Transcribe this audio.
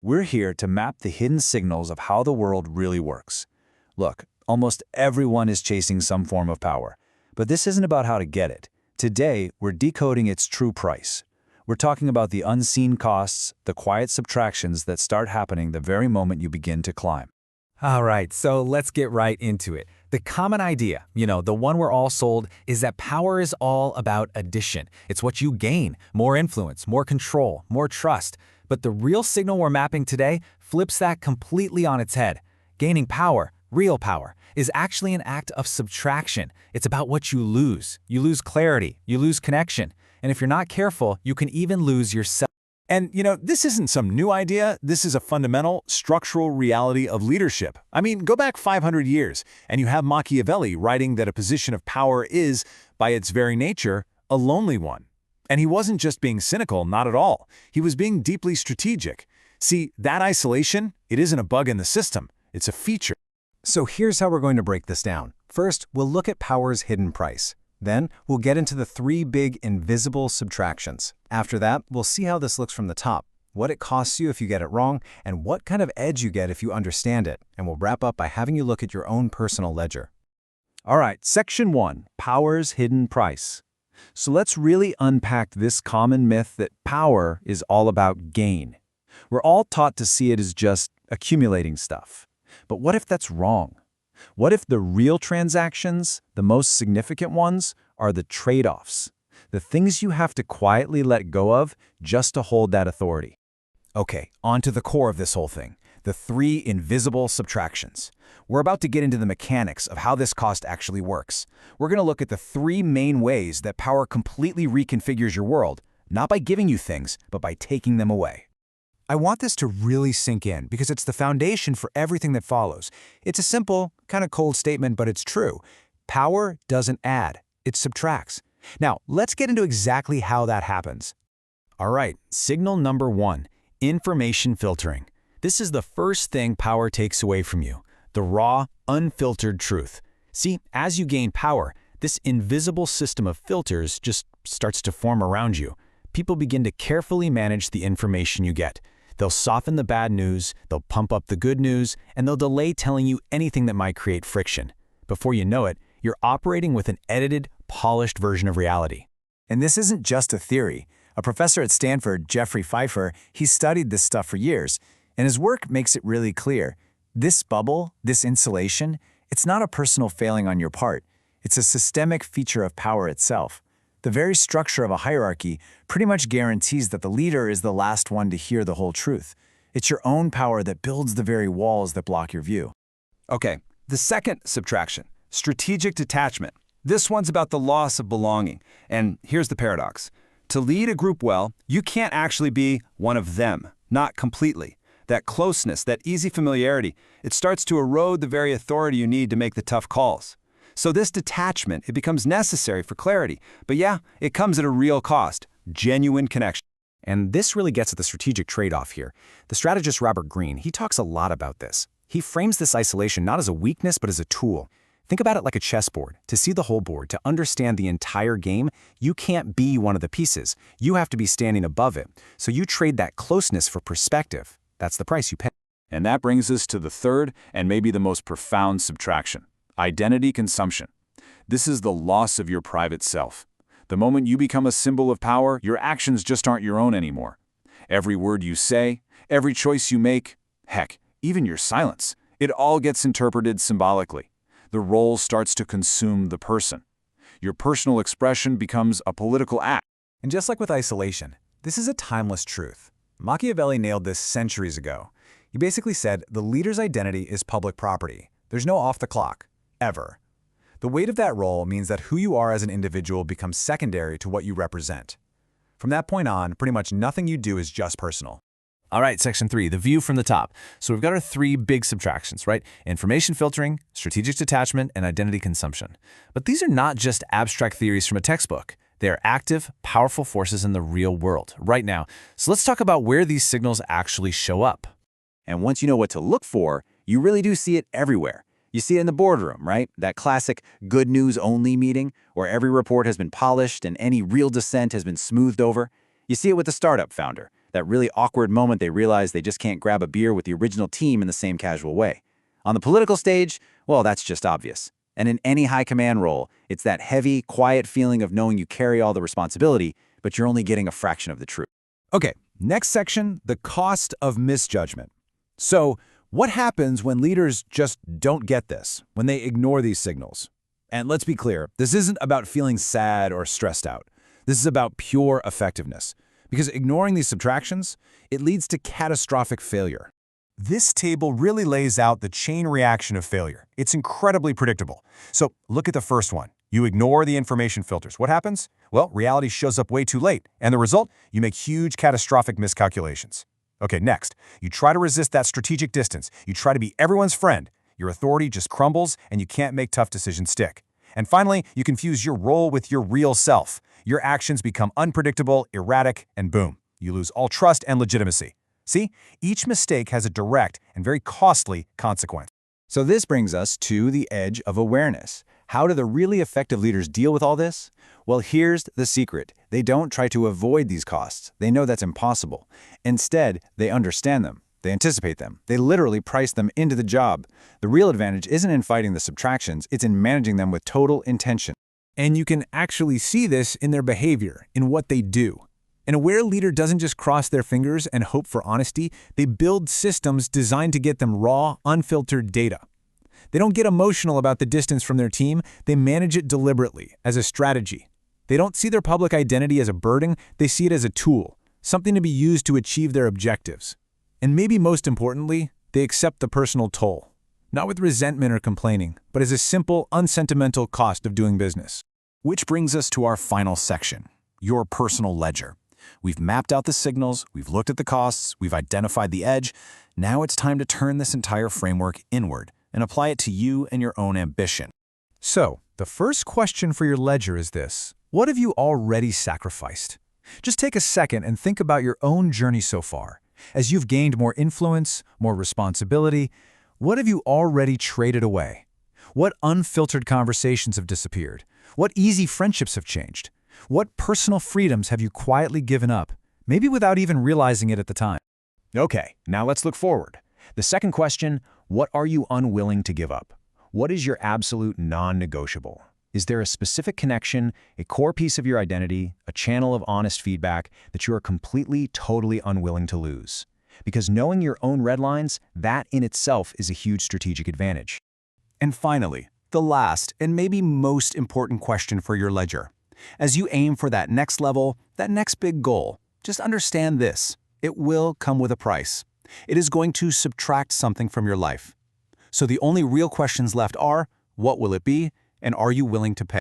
We're here to map the hidden signals of how the world really works. Look, almost everyone is chasing some form of power, but this isn't about how to get it. Today, we're decoding its true price. We're talking about the unseen costs, the quiet subtractions that start happening the very moment you begin to climb. All right, so let's get right into it. The common idea, the one we're all sold, is that power is all about addition. It's what you gain: more influence, more control, more trust. But the real signal we're mapping today flips that completely on its head. Gaining power, real power, is actually an act of subtraction. It's about what you lose. You lose clarity, you lose connection. And if you're not careful, you can even lose yourself. And, this isn't some new idea. This is a fundamental, structural reality of leadership. I mean, go back 500 years, and you have Machiavelli writing that a position of power is, by its very nature, a lonely one. And he wasn't just being cynical, not at all. He was being deeply strategic. See, that isolation, it isn't a bug in the system. It's a feature. So here's how we're going to break this down. First, we'll look at power's hidden price. Then, we'll get into the 3 big invisible subtractions. After that, we'll see how this looks from the top, what it costs you if you get it wrong, and what kind of edge you get if you understand it. And we'll wrap up by having you look at your own personal ledger. All right, Section 1, Power's Hidden Price. So let's really unpack this common myth that power is all about gain. We're all taught to see it as just accumulating stuff. But what if that's wrong? What if the real transactions, the most significant ones, are the trade-offs, the things you have to quietly let go of just to hold that authority? Okay, on to the core of this whole thing, the 3 invisible subtractions. We're about to get into the mechanics of how this cost actually works. We're going to look at the 3 main ways that power completely reconfigures your world, not by giving you things, but by taking them away. I want this to really sink in because it's the foundation for everything that follows. It's a simple, kind of cold statement, but it's true. Power doesn't add, it subtracts. Now, let's get into exactly how that happens. All right, signal number 1, information filtering. This is the first thing power takes away from you, the raw, unfiltered truth. See, as you gain power, this invisible system of filters just starts to form around you. People begin to carefully manage the information you get. They'll soften the bad news, they'll pump up the good news, and they'll delay telling you anything that might create friction. Before you know it, you're operating with an edited, polished version of reality. And this isn't just a theory. A professor at Stanford, Pfeffer, he's studied this stuff for years, and his work makes it really clear. This bubble, this insulation, it's not a personal failing on your part. It's a systemic feature of power itself. The very structure of a hierarchy pretty much guarantees that the leader is the last one to hear the whole truth. It's your own power that builds the very walls that block your view. Okay, the second subtraction, strategic detachment. This one's about the loss of belonging. And here's the paradox. To lead a group well, you can't actually be one of them, not completely. That closeness, that easy familiarity, it starts to erode the very authority you need to make the tough calls. So this detachment, it becomes necessary for clarity. But yeah, it comes at a real cost, genuine connection. And this really gets at the strategic trade-off here. The strategist Greene, he talks a lot about this. He frames this isolation not as a weakness, but as a tool. Think about it like a chessboard. To see the whole board, to understand the entire game, you can't be one of the pieces. You have to be standing above it. So you trade that closeness for perspective. That's the price you pay. And that brings us to the third and maybe the most profound subtraction. Identity consumption. This is the loss of your private self. The moment you become a symbol of power, your actions just aren't your own anymore. Every word you say, every choice you make, heck, even your silence, it all gets interpreted symbolically. The role starts to consume the person. Your personal expression becomes a political act. And just like with isolation, this is a timeless truth. Machiavelli nailed this centuries ago. He basically said the leader's identity is public property. There's no off the clock. Ever. The weight of that role means that who you are as an individual becomes secondary to what you represent. From that point on, pretty much nothing you do is just personal. All right, Section 3, the view from the top. So we've got our 3 big subtractions, right? Information filtering, strategic detachment, and identity consumption. But these are not just abstract theories from a textbook. They are active, powerful forces in the real world, right now. So let's talk about where these signals actually show up. And once you know what to look for, you really do see it everywhere. You see it in the boardroom, right? That classic good news only meeting where every report has been polished and any real dissent has been smoothed over. You see it with the startup founder, That really awkward moment they realize they just can't grab a beer with the original team in the same casual way. On the political stage, well, that's just obvious. And in any high command role, it's that heavy, quiet feeling of knowing you carry all the responsibility, but you're only getting a fraction of the truth. Okay, next section, the cost of misjudgment. So, what happens when leaders just don't get this, when they ignore these signals? And let's be clear, this isn't about feeling sad or stressed out. This is about pure effectiveness. Because ignoring these subtractions, it leads to catastrophic failure. This table really lays out the chain reaction of failure. It's incredibly predictable. So look at the first one. You ignore the information filters. What happens? Well, reality shows up way too late. And the result? You make huge catastrophic miscalculations. Okay, next. You try to resist that strategic distance. You try to be everyone's friend. Your authority just crumbles and you can't make tough decisions stick. And finally, you confuse your role with your real self. Your actions become unpredictable, erratic, and boom, you lose all trust and legitimacy. See, each mistake has a direct and very costly consequence. So this brings us to the edge of awareness. How do the really effective leaders deal with all this? Well, here's the secret. They don't try to avoid these costs. They know that's impossible. Instead, they understand them. They anticipate them. They literally price them into the job. The real advantage isn't in fighting the subtractions, it's in managing them with total intention. And you can actually see this in their behavior, in what they do. An aware leader doesn't just cross their fingers and hope for honesty, they build systems designed to get them raw, unfiltered data. They don't get emotional about the distance from their team, they manage it deliberately, as a strategy. They don't see their public identity as a burden, they see it as a tool, something to be used to achieve their objectives. And maybe most importantly, they accept the personal toll. Not with resentment or complaining, but as a simple, unsentimental cost of doing business. Which brings us to our final section, your personal ledger. We've mapped out the signals, we've looked at the costs, we've identified the edge. Now it's time to turn this entire framework inward and apply it to you and your own ambition. So, the first question for your ledger is this: what have you already sacrificed? Just take a second and think about your own journey so far. As you've gained more influence, more responsibility, what have you already traded away? What unfiltered conversations have disappeared? What easy friendships have changed? What personal freedoms have you quietly given up, maybe without even realizing it at the time? Okay, now let's look forward. The second question, what are you unwilling to give up? What is your absolute non-negotiable? Is there a specific connection, a core piece of your identity, a channel of honest feedback that you are completely, totally unwilling to lose? Because knowing your own red lines, that in itself is a huge strategic advantage. And finally, the last and maybe most important question for your ledger. As you aim for that next level, that next big goal, just understand this: it will come with a price. It is going to subtract something from your life. So the only real questions left are, what will it be, and are you willing to pay?